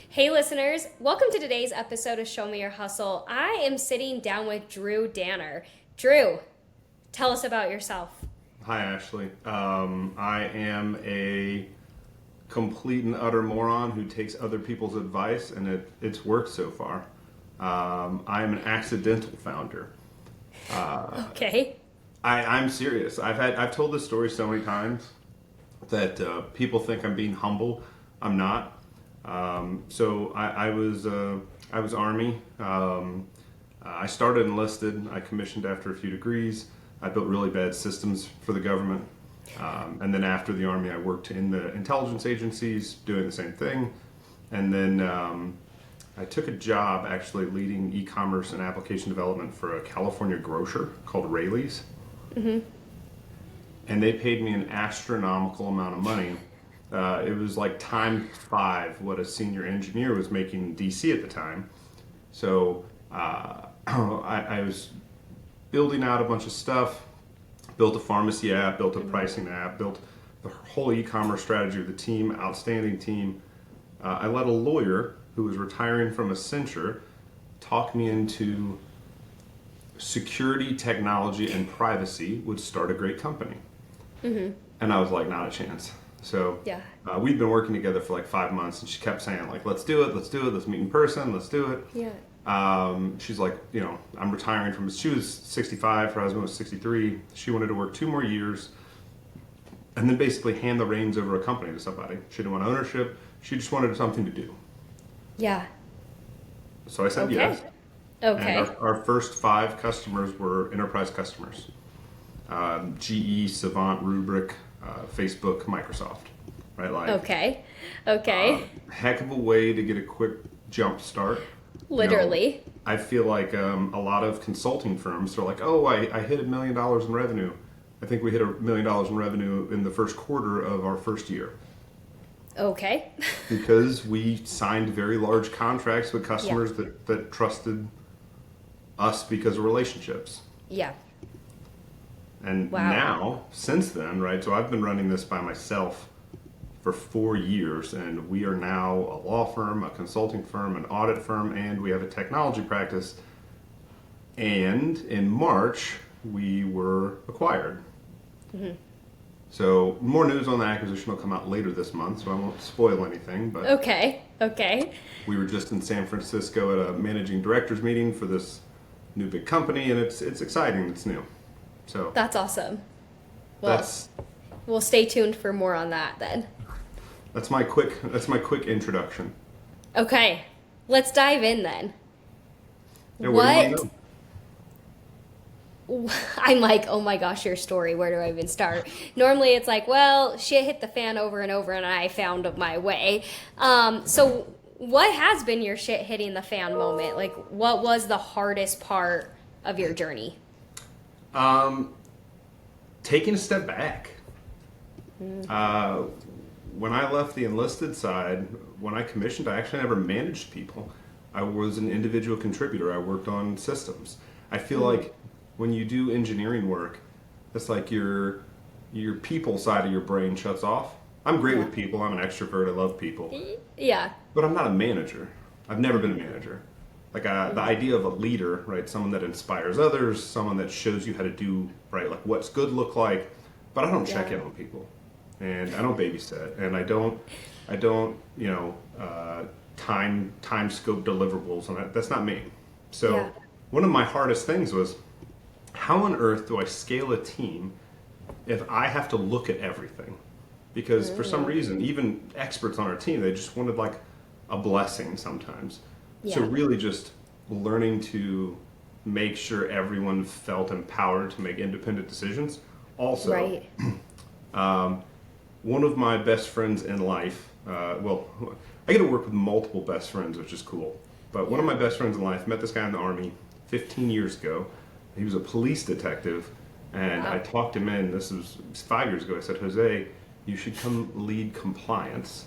Hey listeners, welcome to today's episode of Show Me Your Hustle. I am sitting down with Drew Danner. Drew, tell us about yourself. Hi Ashley. I am a complete and utter moron who takes other people's advice, and it's worked so far. I am an accidental founder. Okay. I'm serious. I've told this story so many times that people think I'm being humble. I'm not. So I was Army. I started enlisted. I commissioned after a few degrees. I built really bad systems for the government. And then after the Army, I worked in the intelligence agencies doing the same thing. And then I took a job actually leading e-commerce and application development for a California grocer called Rayleigh's. Mm-hmm. And they paid me an astronomical amount of money. It was like times 5 what a senior engineer was making in DC at the time. So I was building out a bunch of stuff, built a pharmacy app, built a pricing app, built the whole e-commerce strategy of the team, outstanding team. I let a lawyer who was retiring from Accenture talk me into security, technology, and privacy would start a great company. Mm-hmm. And I was like, not a chance. So we'd been working together for like 5 months, and she kept saying like, let's do it, let's meet in person, let's do it. Yeah. She's like, I'm retiring from, she was 65, her husband was 63. She wanted to work 2 more years and then basically hand the reins over a company to somebody. She didn't want ownership. She just wanted something to do. Yeah. So I said yes. Okay. And our first 5 customers were enterprise customers. GE, Savant, Rubrik, Facebook, Microsoft, right? Like, okay. Heck of a way to get a quick jump start. Literally. I feel like a lot of consulting firms are like, oh, I hit $1 million in revenue. I think we hit $1 million in revenue in the first quarter of our first year. Okay. Because we signed very large contracts with customers that trusted us because of relationships. Yeah. And now, since then, right, so I've been running this by myself for 4 years, and we are now a law firm, a consulting firm, an audit firm, and we have a technology practice. And in March, we were acquired. Mm-hmm. So more news on the acquisition will come out later this month, so I won't spoil anything. But Okay. We were just in San Francisco at a managing directors meeting for this new big company, and it's exciting, it's new. So that's awesome. Well, we'll stay tuned for more on that then. That's my quick introduction. Okay, let's dive in then. Yeah, what do you want to know? I'm like, oh my gosh, your story, where do I even start? Normally it's like, well, shit hit the fan over and over and I found my way. So what has been your shit hitting the fan moment? Like, what was the hardest part of your journey? Taking a step back. When I left the enlisted side, when I commissioned, I actually never managed people. I was an individual contributor. I worked on systems. I feel like when you do engineering work, it's like your people side of your brain shuts off. I'm great with people. I'm an extrovert. I love people. Yeah. But I'm not a manager. I've never been a manager. Like the idea of a leader, right? Someone that inspires others, someone that shows you how to do, right? Like what's good look like. But I don't check in on people, and I don't babysit, and I don't, time scope deliverables, and that's not me. So one of my hardest things was, how on earth do I scale a team if I have to look at everything? Because for some reason, even experts on our team, they just wanted like a blessing sometimes. So really just learning to make sure everyone felt empowered to make independent decisions. Also, one of my best friends in life, I get to work with multiple best friends, which is cool. But one of my best friends in life, met this guy in the Army 15 years ago. He was a police detective, and I talked him in, this was 5 years ago. I said, Jose, you should come lead compliance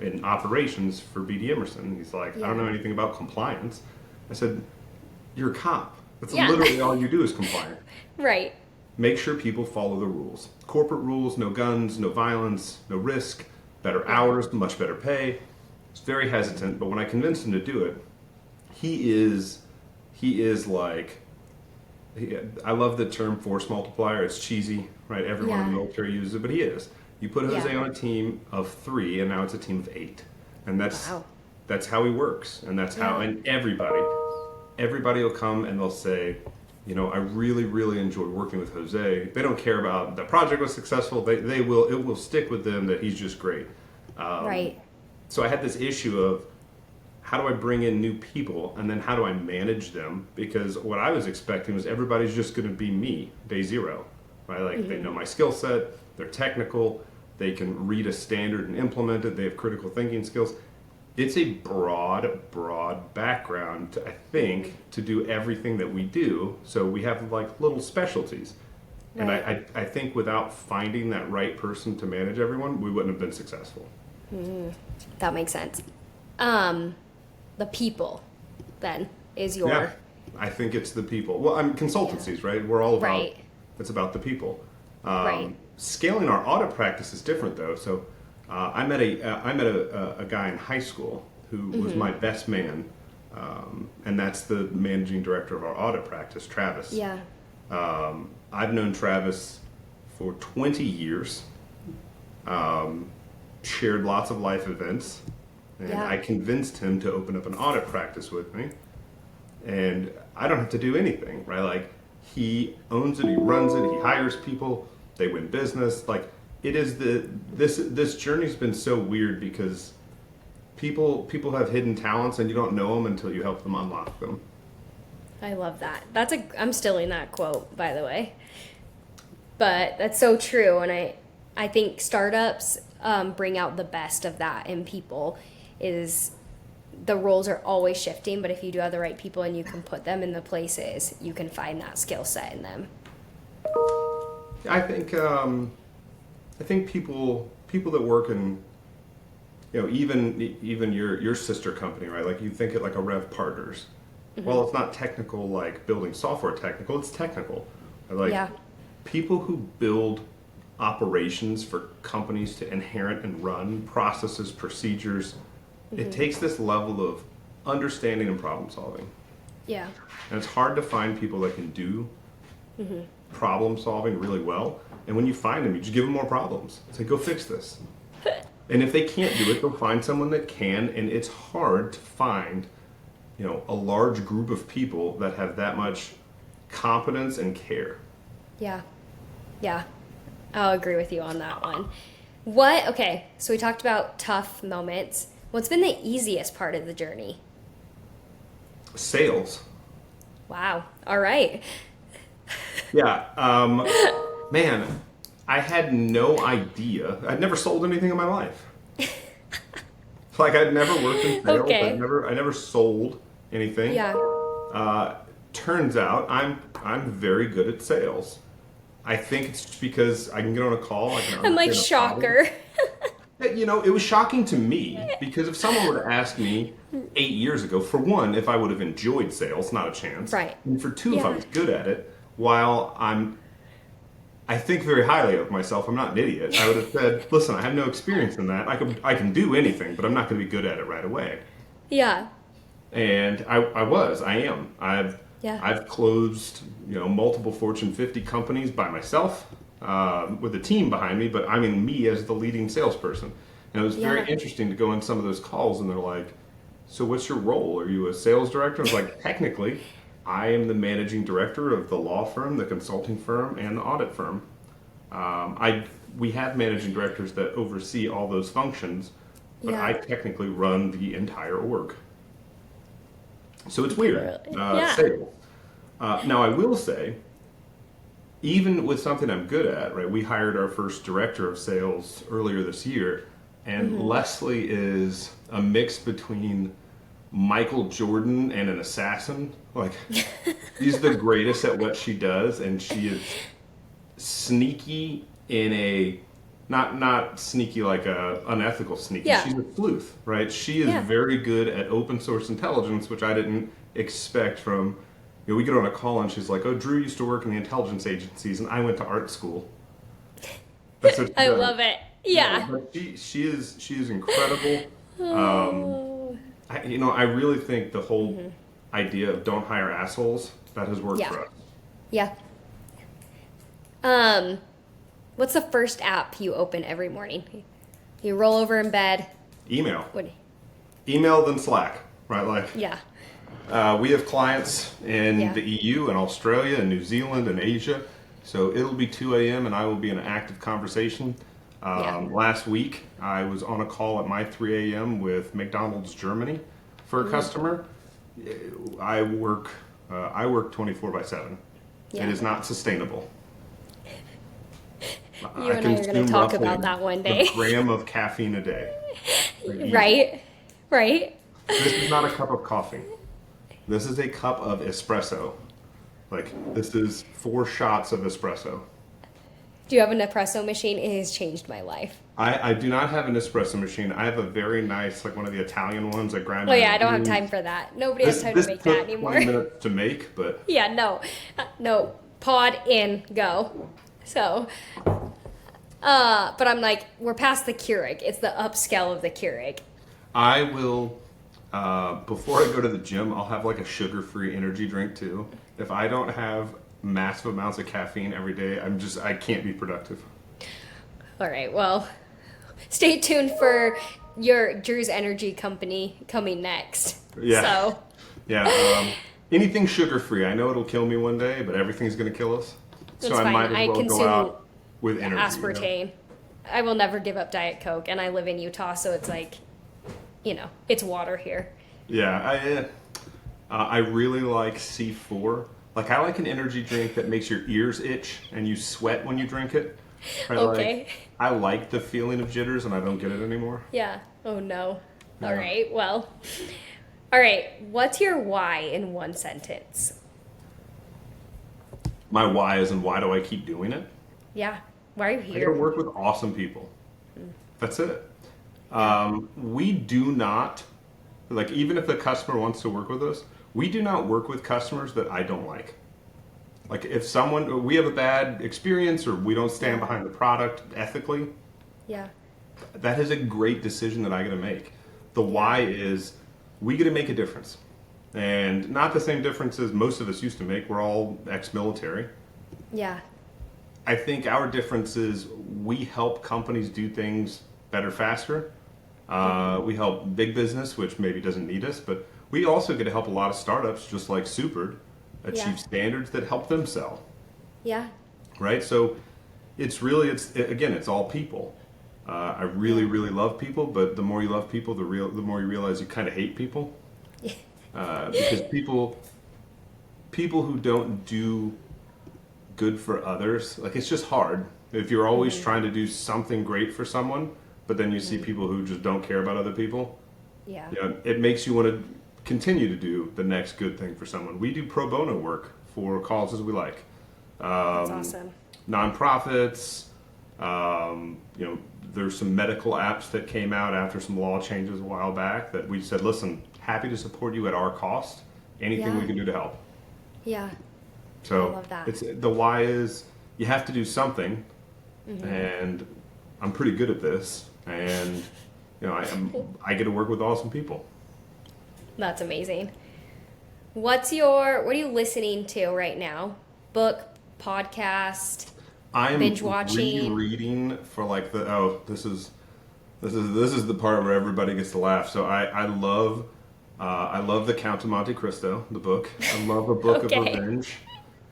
in operations for BD Emerson. He's like, I don't know anything about compliance. I said, you're a cop. That's literally all you do is compliant. Right. make sure people follow the rules. Corporate rules, no guns, no violence, no risk, better hours, much better pay. He's very hesitant, but when I convinced him to do it, he is like, I love the term force multiplier. It's cheesy, right? Everyone in the military uses it, but he is. You put Jose on a team of 3, and now it's a team of 8, and that's how he works, and that's how. And everybody will come and they'll say, you know, I really, really enjoyed working with Jose. They don't care about the project was successful. It will stick with them that he's just great. Right. So I had this issue of how do I bring in new people, and then how do I manage them? Because what I was expecting was everybody's just going to be me, day zero, right? Like they know my skill set, they're technical, they can read a standard and implement it, they have critical thinking skills. It's a broad background, I think, to do everything that we do. So we have like little specialties. Right. And I think without finding that right person to manage everyone, we wouldn't have been successful. That makes sense. The people, then, is your... Yeah, I think it's the people. Well, I'm consultancies, right? We're all about, it's about the people. Scaling our audit practice is different, though. So I met a guy in high school who was my best man, and that's the managing director of our audit practice, Travis. Yeah. I've known Travis for 20 years, shared lots of life events, and I convinced him to open up an audit practice with me, and I don't have to do anything, right? Like, he owns it, he runs it, he hires people, they win business. Like, it is this journey's been so weird because people have hidden talents and you don't know them until you help them unlock them. I love that. I'm stealing that quote, by the way. But that's so true, and I think startups bring out the best of that in people. Is the roles are always shifting, but if you do have the right people and you can put them in the places, you can find that skill set in them. I think people that work in, you know, even your sister company, right? Like, you think it like a Rev Partners. Well, it's not technical like building software technical, it's technical. Like, people who build operations for companies to inherit and run processes, procedures, it takes this level of understanding and problem solving. Yeah. And it's hard to find people that can do problem solving really well. And when you find them, you just give them more problems. Say, go fix this. And if they can't do it, they'll find someone that can. And it's hard to find, you know, a large group of people that have that much competence and care. Yeah. Yeah. I'll agree with you on that one. Okay, so we talked about tough moments. What's been the easiest part of the journey? Sales. Wow. All right. Yeah. Man, I had no idea. I'd never sold anything in my life. Like, I'd never worked in sales. Okay. I never sold anything. Yeah. Turns out I'm very good at sales. I think it's just because I can get on a call. I'm like, shocker. You know, it was shocking to me because if someone were to ask me 8 years ago, for one, if I would have enjoyed sales, not a chance. Right. And for two, if I was good at it, while I think very highly of myself, I'm not an idiot. I would have said, listen, I have no experience in that. I can do anything, but I'm not going to be good at it right away. Yeah. And I am. I've closed, you know, multiple Fortune 50 companies by myself, with a team behind me, but I mean me as the leading salesperson. And it was very interesting to go in some of those calls and they're like, so what's your role? Are you a sales director? I was like, technically, I am the managing director of the law firm, the consulting firm, and the audit firm. We have managing directors that oversee all those functions, but I technically run the entire org. So it's weird. Sales. Now, I will say, even with something I'm good at, right? We hired our first director of sales earlier this year, and Leslie is a mix between Michael Jordan and an assassin. Like, she's the greatest at what she does, and she is sneaky in a not sneaky like a unethical sneaky. Yeah. She's a sleuth, right? She is very good at open source intelligence, which I didn't expect from we get on a call and she's like, "Oh, Drew used to work in the intelligence agencies, and I went to art school." That's what she I does. love it. Yeah. But she is incredible. Oh. I really think the whole idea of don't hire assholes, that has worked Yeah. for us. Yeah. What's the first app you open every morning? You roll over in bed. Email. What? Email then Slack, right? Like, Yeah. we have clients in Yeah. the EU and Australia and New Zealand and Asia. So it'll be 2 a.m. and I will be in an active conversation. Yeah. Last week, I was on a call at my 3 a.m. with McDonald's Germany for a customer. I work 24/7. Yeah. It is not sustainable. You and I are going to consume talk roughly about that one day. A gram of caffeine a day. Right? Right? This is not a cup of coffee. This is a cup of espresso. Like, this is 4 shots of espresso. Do you have an espresso machine? It has changed my life. I do not have an espresso machine. I have a very nice, like one of the Italian ones that grind. Oh yeah, I don't have time for that. Nobody has time to make that anymore. 20 minutes to make, but Yeah, no. No. Pod in, go. So, but I'm like, we're past the Keurig. It's the upscale of the Keurig. I will, before I go to the gym, I'll have like a sugar-free energy drink too. If I don't have massive amounts of caffeine every day, I can't be productive. All right, well, stay tuned for your Drew's Energy Company coming next. Yeah. So, Yeah, anything sugar-free. I know it'll kill me one day, but everything's going to kill us. So That's I fine. might as I well consume go out with energy. aspartame. I will never give up Diet Coke, and I live in Utah, so it's like, it's water here. Yeah, I really like C4. Like, I like an energy drink that makes your ears itch and you sweat when you drink it. Right? Okay. Like, I like the feeling of jitters, and I don't get it anymore. Yeah. Oh, no. Yeah. All right, well. All right, what's your why in one sentence? My why is, and why do I keep doing it? Yeah. Why are you I here? gotta work with awesome people. That's it. We do not, like, even if the customer wants to work with us, we do not work with customers that I don't like. Like, if we have a bad experience or we don't stand behind the product ethically, Yeah. that is a great decision that I gotta make. The why is, we gotta make a difference. And not the same difference as most of us used to make. We're all ex-military. Yeah. I think our difference is we help companies do things better, faster. We help big business, which maybe doesn't need us, but we also get to help a lot of startups, just like Supered, achieve Yeah. standards that help them sell, Yeah. right? So it's all people. I really, really love people, but the more you love people, the more you realize you kind of hate people. Because people who don't do good for others, like, it's just hard. If you're always trying to do something great for someone, but then you see people who just don't care about other people, Yeah. it makes you want to continue to do the next good thing for someone. We do pro bono work for causes we like. That's awesome. Nonprofits. There's some medical apps that came out after some law changes a while back that we said, listen, happy to support you at our cost. Anything Yeah. we can do to help. Yeah. So I love that. the why is you have to do something, Mm-hmm. and I'm pretty good at this, and I get to work with awesome people. That's amazing. What are you listening to right now? Book, podcast? I'm Binge watching. rereading for like this is the part where everybody gets to laugh. So I love The Count of Monte Cristo, the book. I love A Book Okay. of Revenge.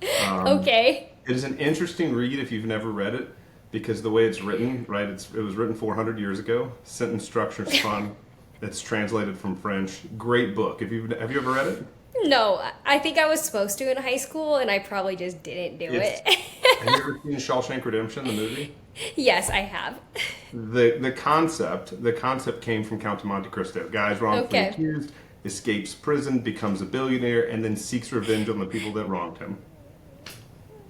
Okay. It is an interesting read if you've never read it, because the way it's written, right? It was written 400 years ago. Sentence structure's fun. It's translated from French. Great book. Have you ever read it? No, I think I was supposed to in high school, and I probably just didn't do it. Have you ever seen Shawshank Redemption, the movie? Yes, I have. The concept came from Count of Monte Cristo. Guy's wrongfully Okay. accused, escapes prison, becomes a billionaire, and then seeks revenge on the people that wronged him.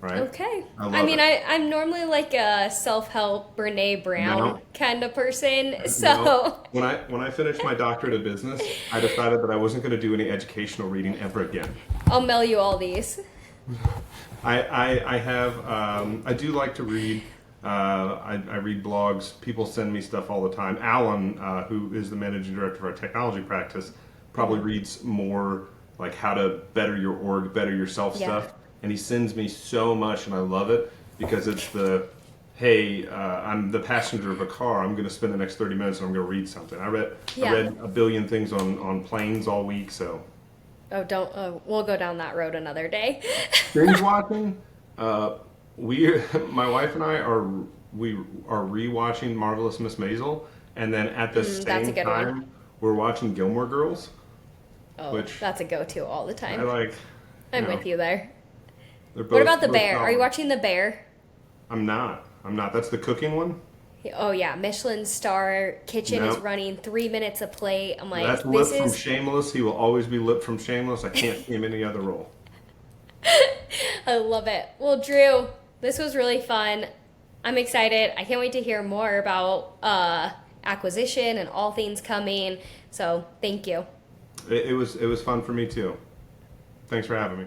right? Okay. I love I mean, it. I'm normally like a self-help Brene Brown No. kind of person. No. So, When I finished my doctorate of business, I decided that I wasn't going to do any educational reading ever again. I'll mail you all these. I have I do like to read. I read blogs. People send me stuff all the time. Alan, who is the managing director of our technology practice, probably reads more like how to better your org, better yourself Yeah. stuff. And he sends me so much, and I love it because it's the hey, I'm the passenger of a car. I'm going to spend the next 30 minutes and I'm going to read something. I Yeah. read a billion things on planes all week, so. Oh, don't. We'll go down that road another day. Binge watching. We, my wife and I we are rewatching Marvelous Miss Maisel, and then at the that's a same good one. time we're watching Gilmore Girls, Oh, which that's a go-to all the I time. like. I'm with you there. They're both, What about The both Bear? Are you solid. watching The Bear? I'm not. That's the cooking one. Oh yeah, Michelin star kitchen is No. running 3 minutes a plate. I'm like, That's Lip this from is. Shameless. He will always be Lip from Shameless. I can't see him in any other role. I love it. Well, Drew, this was really fun. I'm excited. I can't wait to hear more about acquisition and all things coming. So thank you. It was fun for me too. Thanks for having me.